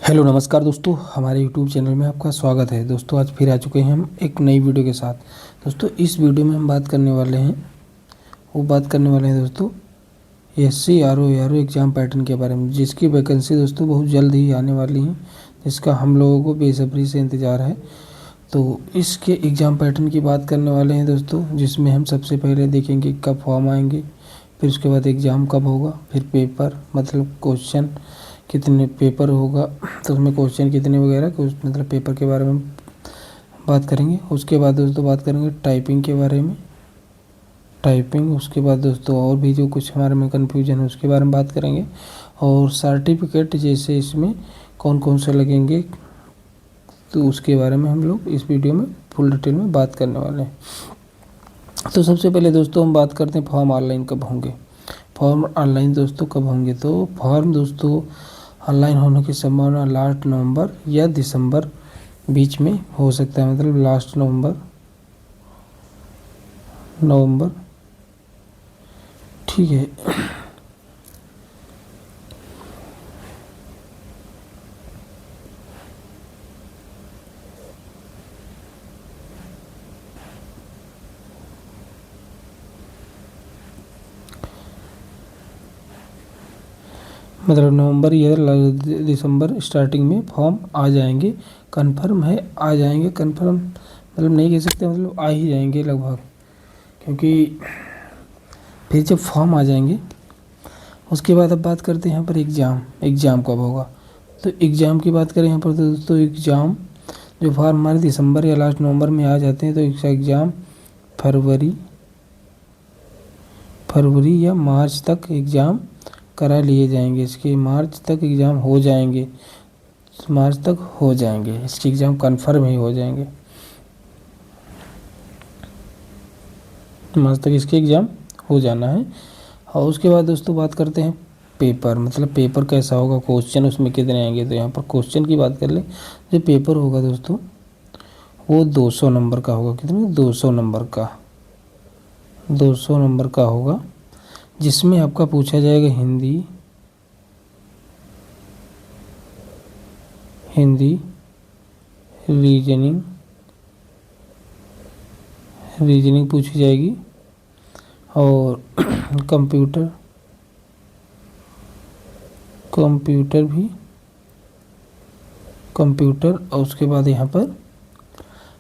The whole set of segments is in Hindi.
हेलो नमस्कार दोस्तों, हमारे यूट्यूब चैनल में आपका स्वागत है। दोस्तों आज फिर आ चुके हैं हम एक नई वीडियो के साथ। दोस्तों इस वीडियो में हम बात करने वाले हैं दोस्तों एससी आरओ एग्ज़ाम पैटर्न के बारे में, जिसकी वैकेंसी दोस्तों बहुत जल्द ही आने वाली है, जिसका हम लोगों को बेसब्री से इंतज़ार है। तो इसके एग्ज़ाम पैटर्न की बात करने वाले हैं दोस्तों, जिसमें हम सबसे पहले देखेंगे कब फॉर्म आएंगे, फिर उसके बाद एग्ज़ाम कब होगा, फिर पेपर मतलब क्वेश्चन कितने पेपर होगा, तो उसमें क्वेश्चन कितने वगैरह कुछ मतलब पेपर के बारे में बात करेंगे। उसके बाद दोस्तों बात करेंगे टाइपिंग के बारे में, उसके बाद दोस्तों और भी जो कुछ हमारे में कन्फ्यूजन है उसके बारे में बात करेंगे, और सर्टिफिकेट जैसे इसमें कौन कौन से लगेंगे तो उसके बारे में हम लोग इस वीडियो में फुल डिटेल में बात करने वाले हैं। तो सबसे पहले दोस्तों हम बात करते हैं फॉर्म ऑनलाइन कब होंगे। फॉर्म ऑनलाइन दोस्तों कब होंगे, तो फॉर्म दोस्तों ऑनलाइन होने की संभावना लास्ट नवंबर या दिसंबर बीच में हो सकता है, मतलब लास्ट नवंबर ठीक है। मतलब नवंबर या दिसंबर स्टार्टिंग में फॉर्म आ जाएंगे, कंफर्म है आ जाएंगे। कंफर्म मतलब नहीं कह सकते, मतलब आ ही जाएंगे लगभग, क्योंकि फिर जब फॉर्म आ जाएंगे उसके बाद अब बात करते हैं यहाँ पर एग्ज़ाम कब होगा। तो एग्ज़ाम की बात करें यहाँ पर तो दोस्तों एग्ज़ाम जो फॉर्म हमारे दिसंबर या लास्ट नवंबर में आ जाते हैं, तो इसका एग्ज़ाम फरवरी या मार्च तक एग्ज़ाम करा लिए जाएंगे। इसके मार्च तक एग्ज़ाम हो जाएंगे, इसके एग्ज़ाम कन्फर्म ही हो जाएंगे, मार्च तक इसके एग्ज़ाम हो जाना है। और उसके बाद दोस्तों बात करते हैं पेपर, मतलब पेपर कैसा होगा, क्वेश्चन उसमें कितने आएंगे। तो यहाँ पर क्वेश्चन की बात कर ले, जो पेपर होगा दोस्तों वो 200 नंबर का होगा। कितने 200 नंबर का होगा, जिसमें आपका पूछा जाएगा हिंदी रीजनिंग पूछी जाएगी, और कंप्यूटर और उसके बाद यहाँ पर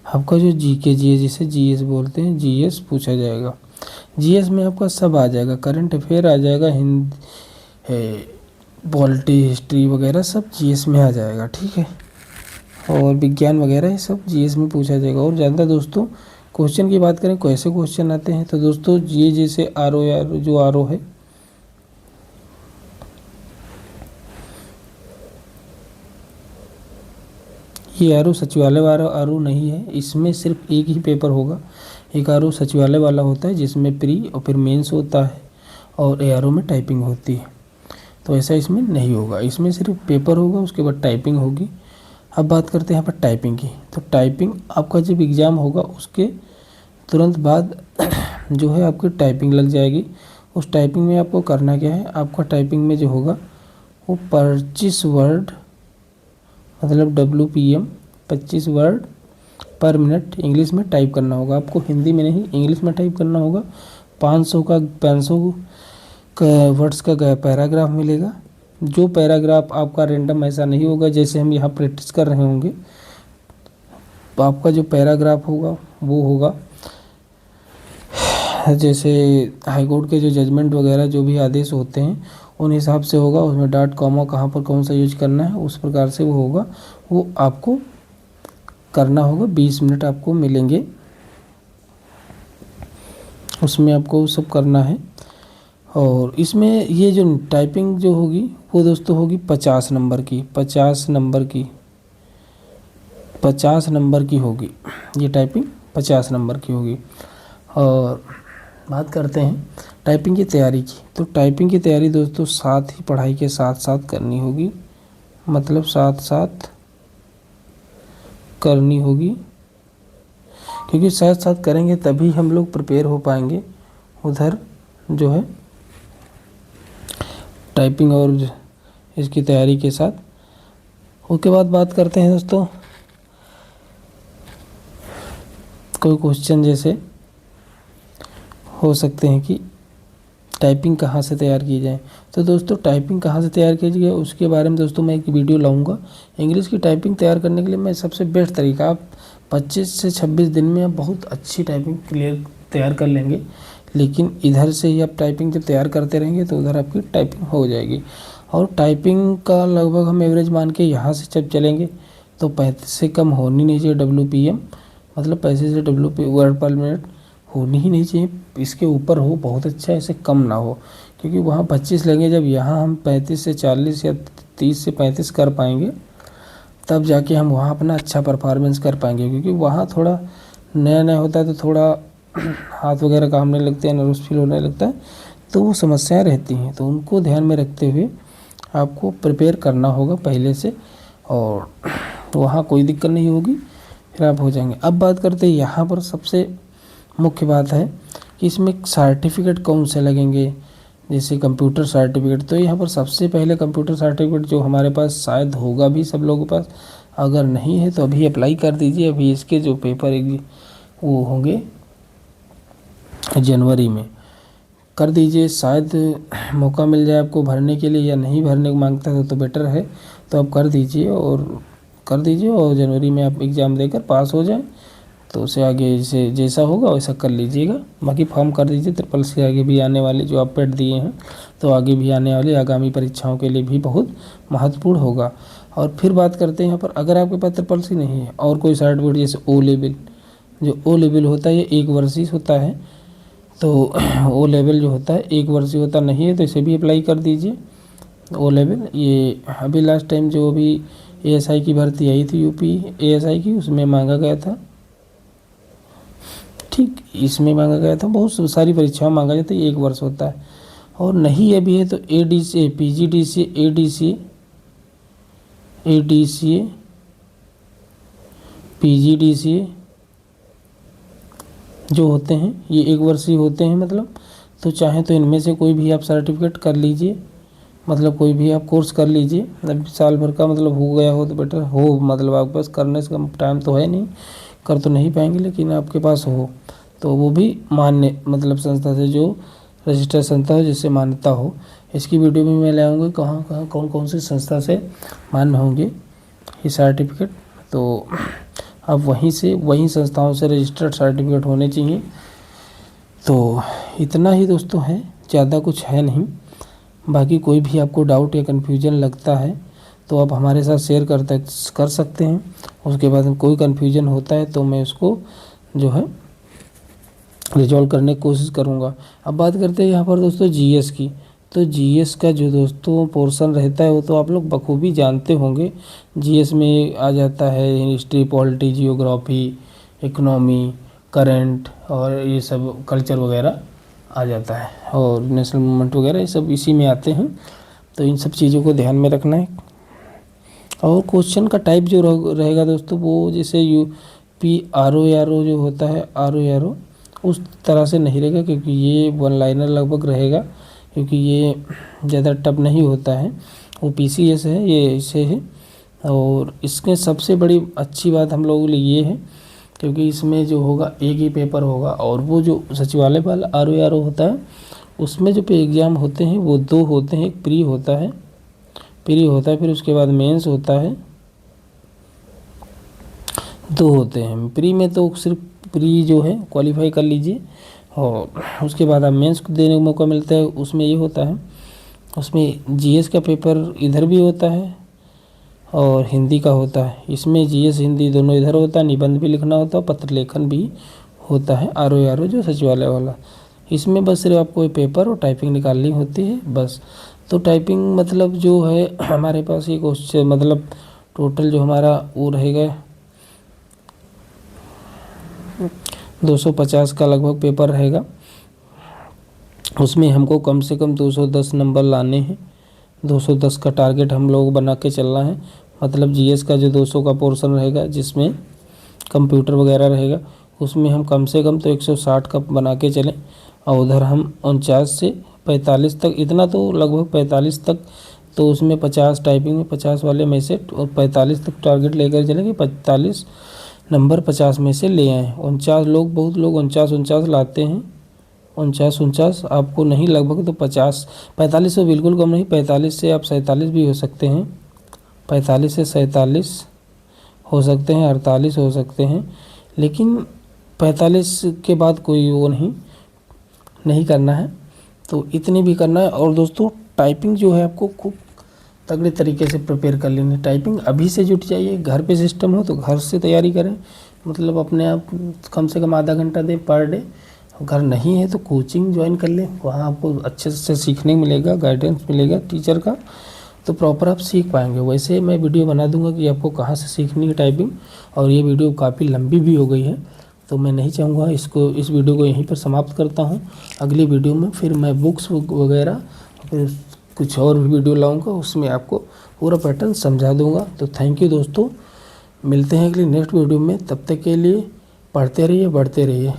आपका जो जीके जिसे जीएस बोलते हैं, जीएस पूछा जाएगा। जीएस में आपका सब आ जाएगा, करंट अफेयर आ जाएगा, हिंदी पॉलिटी हिस्ट्री वगैरह सब जीएस में आ जाएगा, ठीक है। और विज्ञान वगैरह ये सब जीएस में पूछा जाएगा। और ज़्यादा दोस्तों क्वेश्चन की बात करें कैसे क्वेश्चन आते हैं, तो दोस्तों ये जैसे आरओ है, ये आरओ सचिवालय वाला आरओ नहीं है, इसमें सिर्फ एक ही पेपर होगा। एक आरओ सचिवालय वाला होता है जिसमें प्री और फिर मेंस होता है, और एआरओ में टाइपिंग होती है। तो ऐसा इसमें नहीं होगा, इसमें सिर्फ पेपर होगा, उसके बाद टाइपिंग होगी। अब बात करते हैं यहाँ पर टाइपिंग की। तो टाइपिंग आपका जब एग्ज़ाम होगा उसके तुरंत बाद जो है आपकी टाइपिंग लग जाएगी। उस टाइपिंग में आपको करना क्या है, आपका टाइपिंग में जो होगा वो 25 वर्ड मतलब WPM 25 वर्ड पर मिनट इंग्लिश में टाइप करना होगा। आपको हिंदी में नहीं इंग्लिश में टाइप करना होगा। 500 वर्ड्स का पैराग्राफ मिलेगा। जो पैराग्राफ आपका रैंडम ऐसा नहीं होगा जैसे हम यहाँ प्रैक्टिस कर रहे होंगे, तो आपका जो पैराग्राफ होगा वो होगा जैसे हाई कोर्ट के जो जजमेंट वगैरह जो भी आदेश होते हैं उन हिसाब से होगा। उसमें डॉट कॉमा कहाँ पर कौन सा यूज करना है उस प्रकार से वो होगा, वो आपको करना होगा। 20 मिनट आपको मिलेंगे, उसमें आपको सब करना है। और इसमें ये जो टाइपिंग जो होगी वो दोस्तों होगी 50 नंबर की होगी। ये टाइपिंग 50 नंबर की होगी। और बात करते हैं टाइपिंग की तैयारी की। तो टाइपिंग की तैयारी दोस्तों साथ ही पढ़ाई के साथ साथ करनी होगी, मतलब साथ साथ करनी होगी, क्योंकि साथ साथ करेंगे तभी हम लोग प्रिपेयर हो पाएंगे उधर जो है टाइपिंग और इसकी तैयारी के साथ। उसके बाद बात करते हैं दोस्तों कोई क्वेश्चन जैसे हो सकते हैं कि टाइपिंग कहाँ से तैयार की जाए। तो दोस्तों टाइपिंग कहाँ से तैयार की जाए उसके बारे में दोस्तों मैं एक वीडियो लाऊंगा। इंग्लिश की टाइपिंग तैयार करने के लिए मैं सबसे बेस्ट तरीका, आप 25 से 26 दिन में आप बहुत अच्छी टाइपिंग तैयार कर लेंगे। लेकिन इधर से ही आप टाइपिंग जब तैयार करते रहेंगे तो उधर आपकी टाइपिंग हो जाएगी। और टाइपिंग का लगभग हम एवरेज मान के यहाँ से जब चलेंगे तो 35 से कम होनी नहीं चाहिए WPM, मतलब 35 से वर्ड पर मिनट होनी ही नहीं चाहिए। इसके ऊपर हो बहुत अच्छा, ऐसे कम ना हो, क्योंकि वहाँ 25 लेंगे, जब यहाँ हम 35 से 40 या 30 से 35 कर पाएंगे तब जाके हम वहाँ अपना अच्छा परफॉर्मेंस कर पाएंगे। क्योंकि वहाँ थोड़ा नया नया होता है तो थोड़ा हाथ वगैरह कामने लगते हैं, नर्वस फील होने लगता है, तो वो समस्याएं रहती हैं। तो उनको ध्यान में रखते हुए आपको प्रिपेयर करना होगा पहले से, और वहाँ कोई दिक्कत नहीं होगी, फिर आप हो जाएंगे। अब बात करते हैं यहाँ पर सबसे मुख्य बात है कि इसमें सर्टिफिकेट कौन से लगेंगे, जैसे कंप्यूटर सर्टिफिकेट। तो यहाँ पर सबसे पहले कंप्यूटर सर्टिफिकेट जो हमारे पास शायद होगा भी सब लोगों के पास, अगर नहीं है तो अभी अप्लाई कर दीजिए। अभी इसके जो पेपर वो होंगे जनवरी में, कर दीजिए, शायद मौका मिल जाए आपको भरने के लिए, या नहीं भरने को मांगता है तो बेटर है, तो आप कर दीजिए और जनवरी में आप एग्ज़ाम देकर पास हो जाए तो उसे आगे से जैसा होगा वैसा कर लीजिएगा। बाकी फॉर्म कर दीजिए, SSC आगे भी आने वाली जो आप पेड दिए हैं तो आगे भी आने वाली आगामी परीक्षाओं के लिए भी बहुत महत्वपूर्ण होगा। और फिर बात करते हैं यहाँ पर, अगर आपके पास SSC नहीं है और कोई सर्टिफिकेट जैसे O लेवल, जो O लेवल होता है ये 1 वर्षीय होता है, तो O लेवल जो होता है 1 वर्षीय होता नहीं है, तो इसे भी अप्लाई कर दीजिए। O लेवल ये अभी लास्ट टाइम जो अभी ASI की भर्ती आई थी UP ASI की, उसमें मांगा गया था, ठीक इसमें मांगा गया था, बहुत सारी परीक्षाओं मांगा जाता है, 1 वर्ष होता है। और नहीं अभी है तो ADCA PGDCA ADCA PGDCA जो होते हैं ये 1 वर्षीय होते हैं, मतलब तो चाहे तो इनमें से कोई भी आप सर्टिफिकेट कर लीजिए, मतलब कोई भी आप कोर्स कर लीजिए। मतलब साल भर का मतलब हो गया हो तो बेटर हो, मतलब आपके पास करने से कम टाइम तो है नहीं, कर तो नहीं पाएंगे, लेकिन आपके पास हो तो वो भी मान्य, मतलब संस्था से जो रजिस्टर्ड संस्था हो जिससे मान्यता हो। इसकी वीडियो भी मैं ले आऊँगी कहाँ कौन कौन सी संस्था से मान्य होंगे ये सर्टिफिकेट, तो अब वहीं संस्थाओं से रजिस्टर्ड सर्टिफिकेट होने चाहिए। तो इतना ही दोस्तों है, ज़्यादा कुछ है नहीं। बाकी कोई भी आपको डाउट या कन्फ्यूजन लगता है तो आप हमारे साथ शेयर कर सकते हैं। उसके बाद कोई कन्फ्यूजन होता है तो मैं उसको जो है रिजॉल्व करने की कोशिश करूँगा। अब बात करते हैं यहाँ पर दोस्तों GS की। तो GS का जो दोस्तों पोर्शन रहता है वो तो आप लोग बखूबी जानते होंगे। GS में आ जाता है history, polity, geography, economy, current और ये सब कल्चर वगैरह आ जाता है, और नेशनल मूवमेंट वगैरह ये सब इसी में आते हैं। तो इन सब चीज़ों को ध्यान में रखना है। और क्वेश्चन का टाइप जो रहेगा दोस्तों वो जैसे UP RO जो होता है RO उस तरह से नहीं रहेगा, क्योंकि ये 1 लाइनर लगभग रहेगा, क्योंकि ये ज़्यादा टफ नहीं होता है। वो PCS है, ये इसे है। और इसमें सबसे बड़ी अच्छी बात हम लोगों के लिए ये है क्योंकि इसमें जो होगा एक ही पेपर होगा, और वो जो सचिवालय वाला RO होता है उसमें जो एग्ज़ाम होते हैं वो 2 होते हैं। एक प्री होता है फिर उसके बाद मेंस होता है, 2 होते हैं। प्री में तो सिर्फ प्री जो है क्वालिफाई कर लीजिए, और उसके बाद आप मेंस को देने का मौका मिलता है। उसमें ये होता है, उसमें GS का पेपर इधर भी होता है और हिंदी का होता है। इसमें GS हिंदी दोनों इधर होता है, निबंध भी लिखना होता है, पत्र लेखन भी होता है RO जो सचिवालय वाला। इसमें बस सिर्फ आपको ये पेपर और टाइपिंग निकालनी होती है बस। तो टाइपिंग मतलब जो है हमारे पास ये क्वेश्चन, मतलब टोटल जो हमारा वो रहेगा 250 का लगभग पेपर रहेगा। उसमें हमको कम से कम 210 नंबर लाने हैं। 210 का टारगेट हम लोग बना के चलना है। मतलब GS का जो 200 का पोर्शन रहेगा जिसमें कंप्यूटर वगैरह रहेगा, उसमें हम कम से कम तो 160 का बना के चलें, और उधर हम 49 से 45 तक, इतना तो लगभग 45 तक तो उसमें 50 टाइपिंग में 50 वाले में से और 45 तक टारगेट लेकर चले कि 45 नंबर 50 में से ले आएँ। 49 लोग, बहुत लोग 49 लाते हैं, 49 आपको नहीं लगभग तो 45 से बिल्कुल कम नहीं, 45 से आप 47 भी हो सकते हैं, 45 से 47 हो सकते हैं, 48 हो सकते हैं, लेकिन 45 के बाद कोई वो नहीं करना है, तो इतनी भी करना है। और दोस्तों टाइपिंग जो है आपको खूब तगड़े तरीके से प्रिपेयर कर लेनी है। टाइपिंग अभी से जुट जाइए, घर पे सिस्टम हो तो घर से तैयारी करें, मतलब अपने आप कम से कम आधा घंटा दें पर डे। अगर नहीं है तो कोचिंग ज्वाइन कर लें, वहाँ आपको अच्छे से सीखने मिलेगा, गाइडेंस मिलेगा टीचर का, तो प्रॉपर आप सीख पाएंगे। वैसे मैं वीडियो बना दूंगा कि आपको कहाँ से सीखनी है टाइपिंग, और ये वीडियो काफ़ी लंबी भी हो गई है, तो मैं नहीं चाहूँगा इस वीडियो को यहीं पर समाप्त करता हूँ। अगली वीडियो में फिर मैं बुक्स वगैरह फिर कुछ और भी वीडियो लाऊंगा, उसमें आपको पूरा पैटर्न समझा दूंगा। तो थैंक यू दोस्तों, मिलते हैं अगली नेक्स्ट वीडियो में, तब तक के लिए पढ़ते रहिए, बढ़ते रहिए।